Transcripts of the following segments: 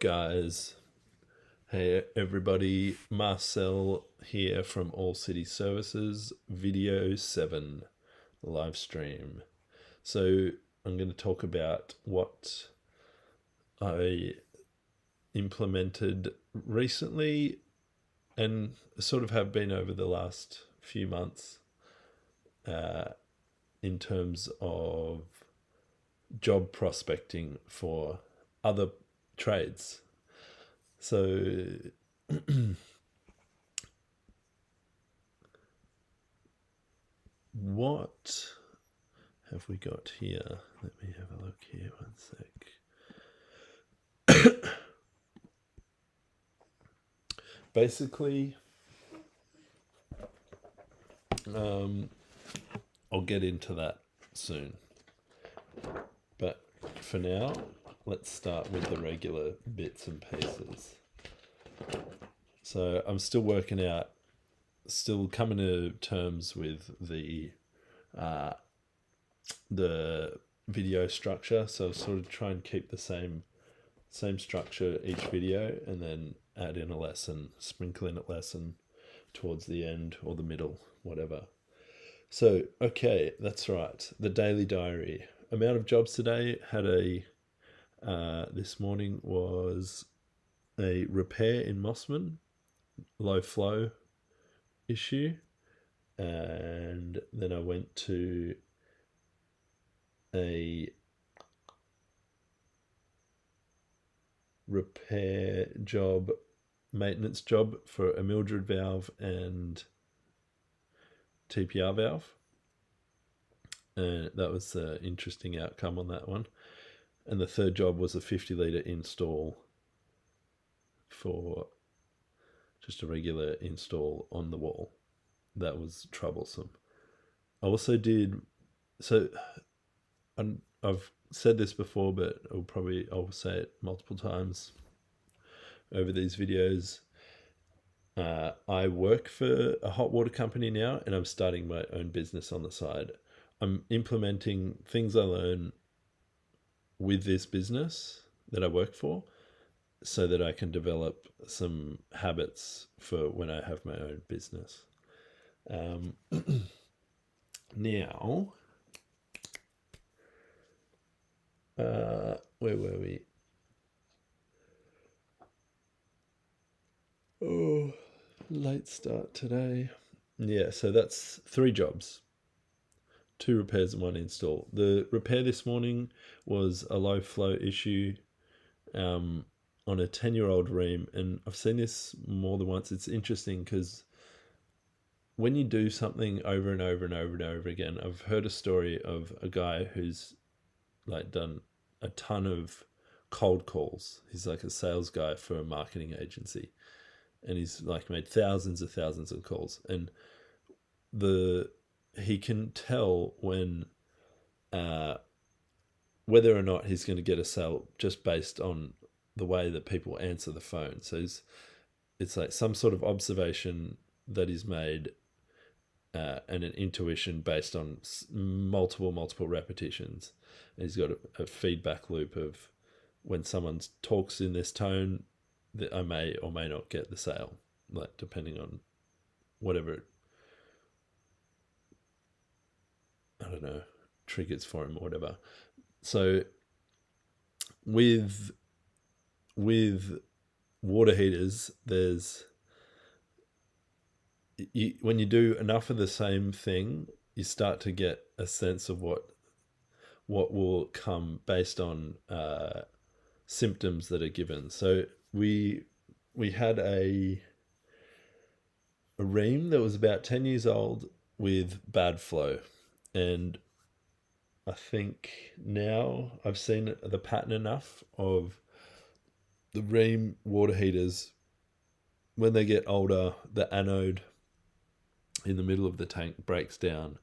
Guys, hey everybody, Marcel here from All City Services, video 7 live stream. So I'm going to talk about what I implemented recently and sort of have been over the last few months in terms of job prospecting for other trades. So what have we got here? Let me have a look here, one sec. Basically, I'll get into that soon. But for now, let's start with the regular bits and pieces. So I'm still working out, still coming to terms with the video structure. So I'll sort of try and keep the same structure each video, and then add in a lesson, sprinkle in a lesson towards the end or the middle, whatever. So, okay, that's right. The daily diary. Amount of jobs today had this morning was a repair in Mossman, low flow issue. And then I went to a repair job, maintenance job for a Mildred valve and TPR valve. And that was an interesting outcome on that one. And the third job was a 50-litre install for just a regular install on the wall. That was troublesome. I also did, so I've said this before, but I'll say it multiple times over these videos. I work for a hot water company now, and I'm starting my own business on the side. I'm implementing things I learn with this business that I work for so that I can develop some habits for when I have my own business. Now, where were we? Oh, late start today. Yeah, so that's 3 jobs. 2 repairs and 1 install. The repair this morning was a low flow issue on a 10-year-old ream, and I've seen this more than once. It's interesting because when you do something over and over and over and over again, I've heard a story of a guy who's like done a ton of cold calls. He's like a sales guy for a marketing agency, and he's like made thousands of calls, and he can tell when whether or not he's going to get a sale just based on the way that people answer the phone. So it's like some sort of observation that is made and an intuition based on multiple repetitions. And he's got a feedback loop of when someone talks in this tone, that I may or may not get the sale, like depending on whatever I don't know, triggers for him or whatever. So with water heaters, when you do enough of the same thing, you start to get a sense of what will come based on symptoms that are given. So we had a ream that was about 10 years old with bad flow, and I think now I've seen the pattern enough of the ream water heaters. When they get older, the anode in the middle of the tank breaks down,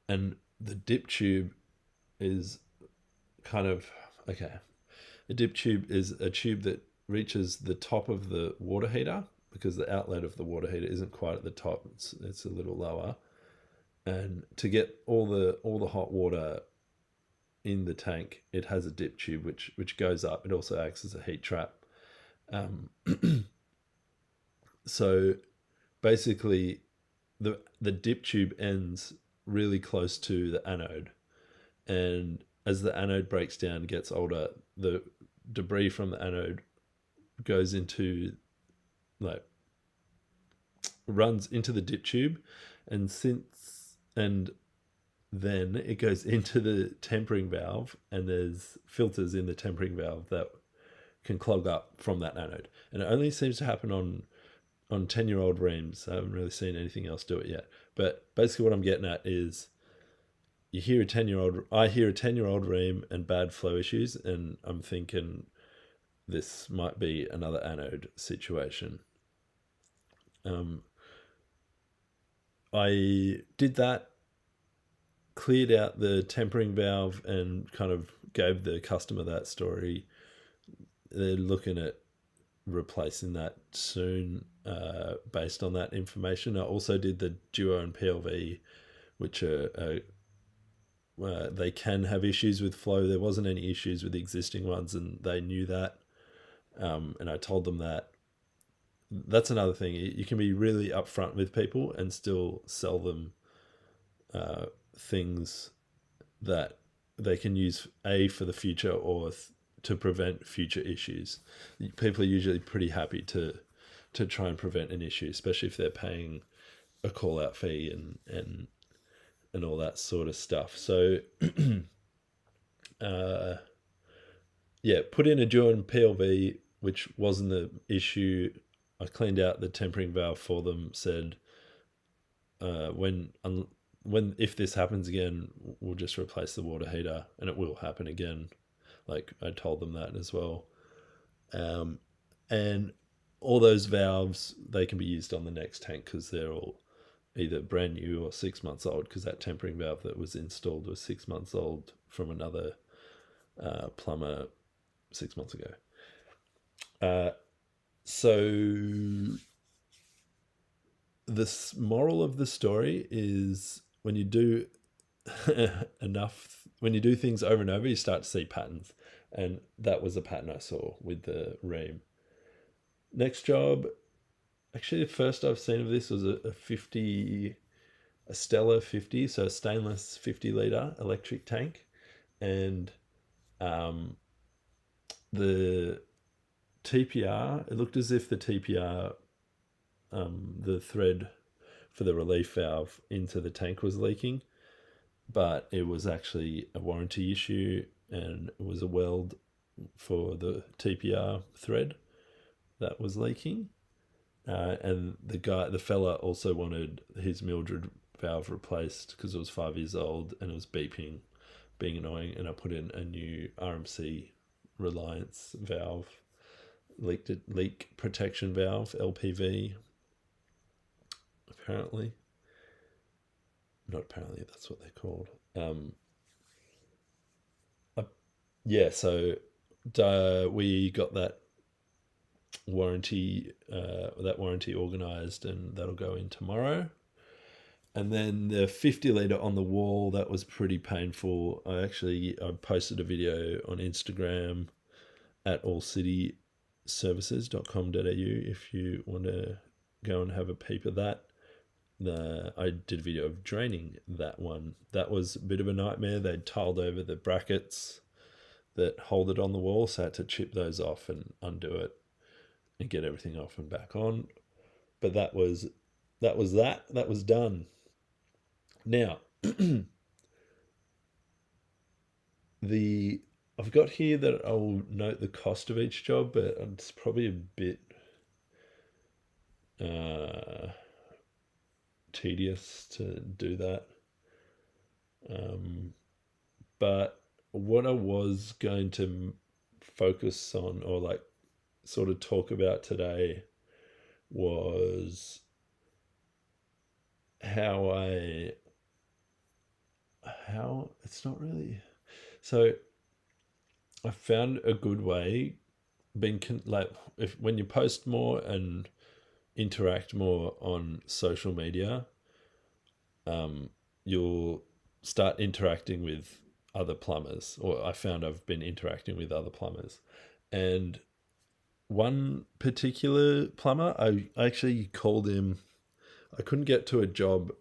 and the dip tube is kind of, okay, a dip tube is a tube that reaches the top of the water heater, because the outlet of the water heater isn't quite at the top, it's a little lower. And to get all the hot water in the tank, it has a dip tube which goes up. It also acts as a heat trap, Um, so basically, the dip tube ends really close to the anode, and as the anode breaks down, gets older, the debris from the anode goes into, like, runs into the dip tube, and then it goes into the tempering valve, and there's filters in the tempering valve that can clog up from that anode. And it only seems to happen on 10-year-old reams. I haven't really seen anything else do it yet. But basically what I'm getting at is, I hear a 10-year-old ream and bad flow issues, and I'm thinking this might be another anode situation. I did that, cleared out the tempering valve, and kind of gave the customer that story. They're looking at replacing that soon, based on that information. I also did the Duo and PLV, which are they can have issues with flow. There wasn't any issues with the existing ones, and they knew that. And I told them that. That's another thing. You can be really upfront with people and still sell them things that they can use for the future, or to prevent future issues. People are usually pretty happy to try and prevent an issue, especially if they're paying a call out fee and all that sort of stuff. So yeah, put in a Duo and PLV, which wasn't the issue. I cleaned out the tempering valve for them. Said when if this happens again, we'll just replace the water heater, and it will happen again. Like, I told them that as well. And all those valves, they can be used on the next tank because they're all either brand new or 6 months old, because that tempering valve that was installed was 6 months old from another plumber 6 months ago. So this moral of the story is, when you do when you do things over and over, you start to see patterns. And that was a pattern I saw with the ream. Next job, actually the first I've seen of this was a Stella 50, so a stainless 50-litre electric tank. And the TPR, it looked as if the TPR, the thread for the relief valve into the tank was leaking, but it was actually a warranty issue, and it was a weld for the TPR thread that was leaking. And the fella also wanted his Mildred valve replaced because it was 5 years old and it was beeping, being annoying. And I put in a new RMC Reliance valve, leak protection valve, LPV. Apparently, not apparently, that's what they're called. Yeah, so we got that warranty organized, and that'll go in tomorrow. And then the 50-litre on the wall, that was pretty painful. I posted a video on Instagram at allcityservices.com.au if you want to go and have a peep at that. I did a video of draining that one. That was a bit of a nightmare. They'd tiled over the brackets that hold it on the wall, so I had to chip those off and undo it and get everything off and back on. But that was done. Now, I've got here that I'll note the cost of each job, but it's probably a bit tedious to do that. But what I was going to focus on, or like sort of talk about today, was how it's not really. So I found a good way, when you post more and interact more on social media, you'll start interacting with other plumbers, or I found I've been interacting with other plumbers, and one particular plumber, I actually called him. I couldn't get to a job,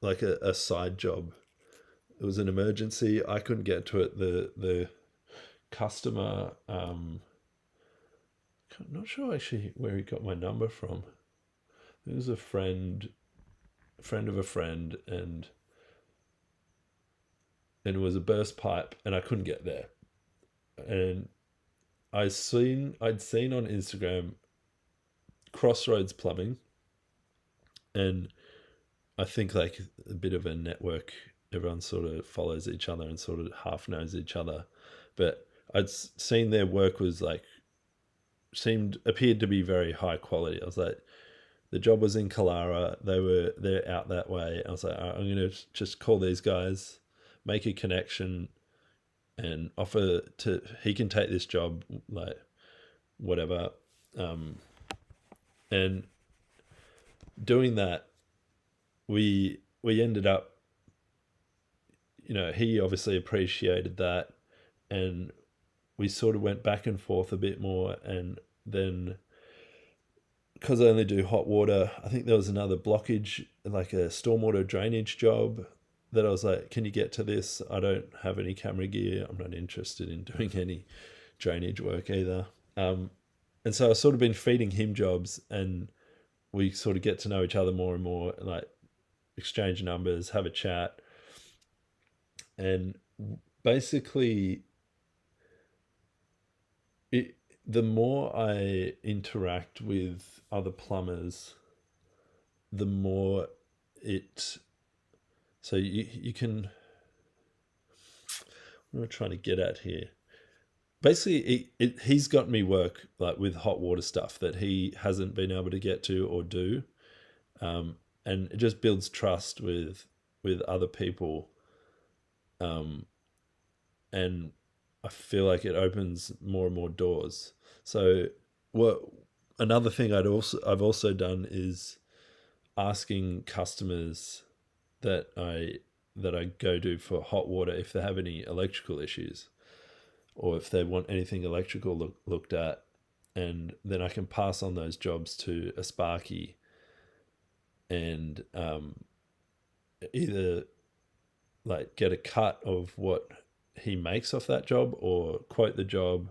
like a side job. It was an emergency. I couldn't get to it. The customer, I'm not sure actually where he got my number from. It was a friend of a friend, and it was a burst pipe, and I couldn't get there. And I'd seen on Instagram Crossroads Plumbing, and I think like a bit of a network. Everyone sort of follows each other and sort of half knows each other. But I'd seen their work was like appeared to be very high quality. I was like, the job was in Kalara. They're out that way. I was like, all right, I'm gonna just call these guys, make a connection, and offer to he can take this job, like whatever. And doing that, we ended up, he obviously appreciated that, and we sort of went back and forth a bit more. And then, because I only do hot water, I think there was another blockage, like a stormwater drainage job, that I was like, can you get to this? I don't have any camera gear. I'm not interested in doing any drainage work either. And so I've sort of been feeding him jobs, and we sort of get to know each other more and more, like exchange numbers, have a chat. And basically, the more I interact with other plumbers, the more it. So you can. What am I trying to get at here? Basically, he's got me work like with hot water stuff that he hasn't been able to get to or do, and it just builds trust with other people, and I feel like it opens more and more doors. So what another thing I've also done is asking customers that I go to for hot water if they have any electrical issues, or if they want anything electrical looked at, and then I can pass on those jobs to a Sparky, and either like get a cut of what he makes off that job, or quote the job,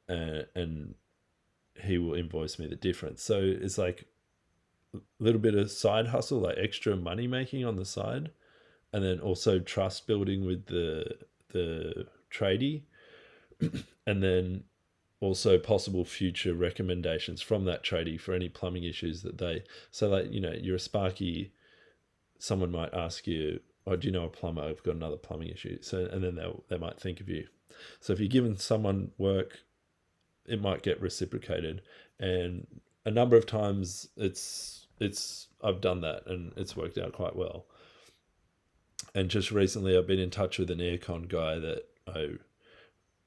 and he will invoice me the difference. So it's like a little bit of side hustle, like extra money making on the side, and then also trust building with the tradie, and then also possible future recommendations from that tradie for any plumbing issues that they. So like, you're a Sparky, someone might ask you, oh, do you know a plumber? I've got another plumbing issue. So, and then they might think of you. So if you're giving someone work, it might get reciprocated. And a number of times I've done that, and it's worked out quite well. And just recently I've been in touch with an aircon guy that I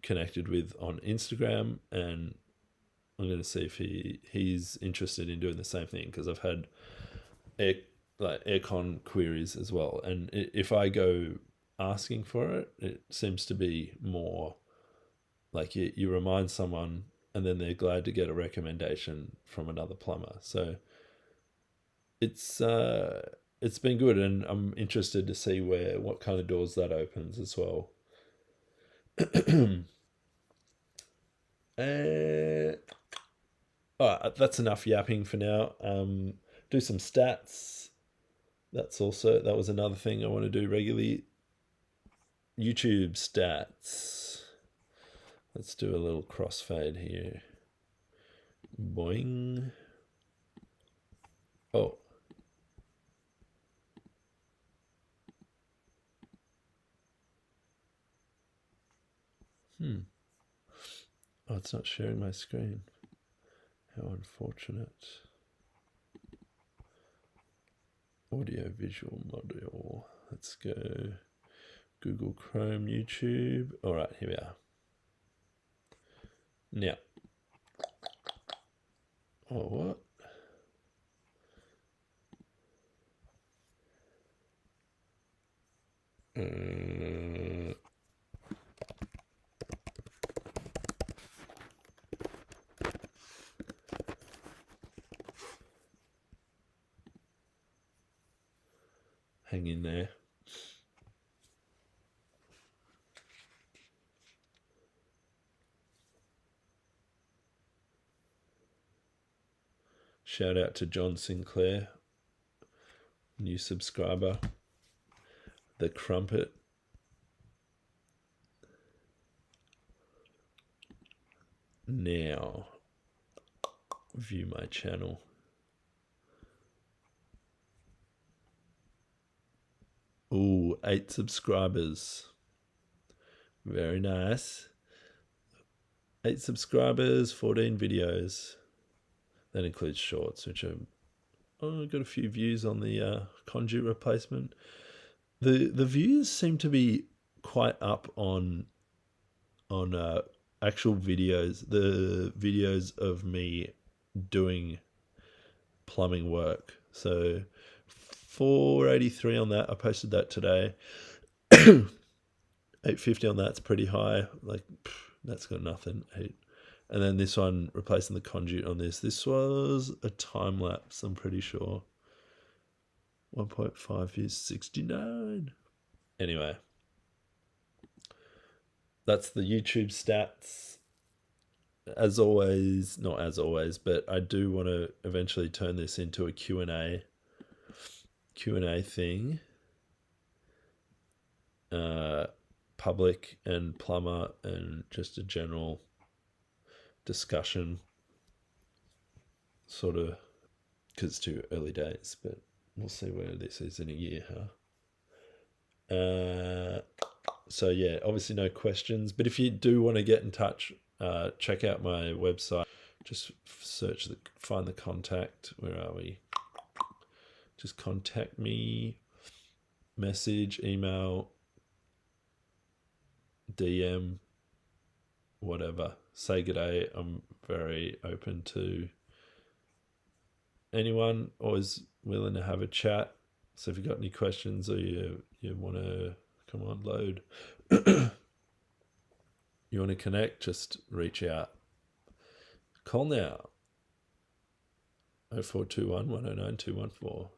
connected with on Instagram, and I'm going to see if he's interested in doing the same thing, because I've had aircon queries as well. And if I go asking for it, it seems to be more like you remind someone, and then they're glad to get a recommendation from another plumber. So it's been good, and I'm interested to see what kind of doors that opens as well. All right, that's enough yapping for now. Do some stats. That was another thing I want to do regularly. YouTube stats. Let's do a little crossfade here. Boing. Oh. Oh, it's not sharing my screen. How unfortunate. Audio visual module. Let's go Google Chrome, YouTube. All right, here we are. Now. Oh, what? hang in there. Shout out to John Sinclair, new subscriber. The Crumpet. Now, view my channel. Ooh, 8 subscribers. Very nice. 8 subscribers, 14 videos. That includes shorts, which are got a few views on the conduit replacement. The views seem to be quite up on actual videos. The videos of me doing plumbing work. So 483 on that. I posted that today. 850 on that's pretty high. Like that's got nothing. And then this one, replacing the conduit on this. This was a time lapse, I'm pretty sure. 1.5 views, 69. Anyway, that's the YouTube stats. As always, not as always, but I do want to eventually turn this into a Q&A thing. Public and plumber and just a general discussion, sort of, because it's too early days, but we'll see where this is in a year, So yeah, obviously no questions, but if you do want to get in touch, check out my website. Just find the contact. Where are we? Just contact me, message, email, DM, whatever. Say good day. I'm very open to anyone, always willing to have a chat. So if you've got any questions or you want to come on, load, you want to connect, just reach out. Call now. 0421 109 214.